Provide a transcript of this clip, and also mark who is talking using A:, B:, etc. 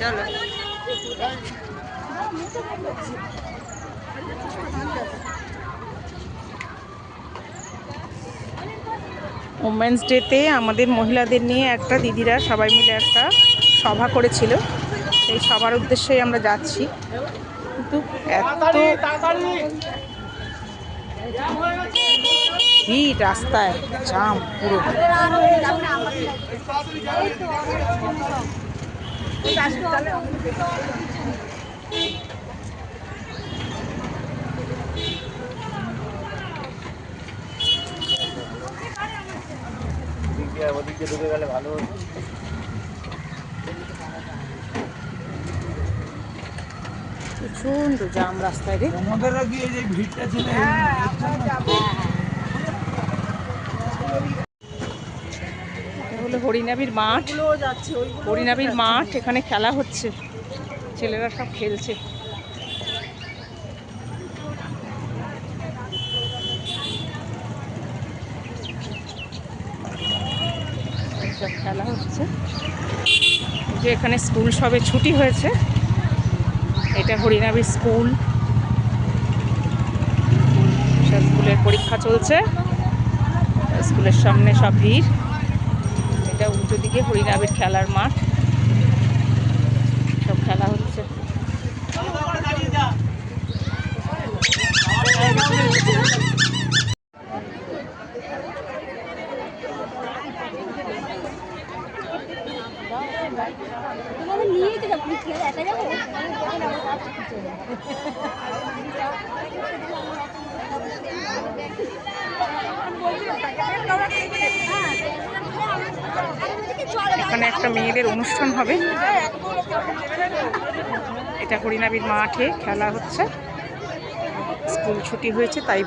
A: চলো ওমেন্স ডেতে আমাদের মহিলাদের নিয়ে একটা দিদিরা সবাই মিলে একটা সভা করেছিল। সেই সভার উদ্দেশ্যেই আমরা যাচ্ছি, কিন্তু এত ভিড়, রাস্তায় জাম পুরো। প্রচন্ড জাম রাস্তায় রে। হলো হরিনাবির মাঠ। হরিনাবির মাঠ, এখানে খেলা হচ্ছে, ছেলেরা সব খেলছে। সব খেলা হচ্ছে, যে এখানে স্কুল সবে ছুটি হয়েছে। এটা হরিনাবির স্কুল, স্কুলের পরীক্ষা চলছে, স্কুলের সামনে সব ভিড়। এটা উল্টো দিকে হরিনাবির খেলার মাঠ, সব খেলা হচ্ছে। এখানে একটা মেয়েদের অনুষ্ঠান হবে। এটা হরিনাবির মাঠে খেলা হচ্ছে, স্কুল ছুটি হয়েছে তাই।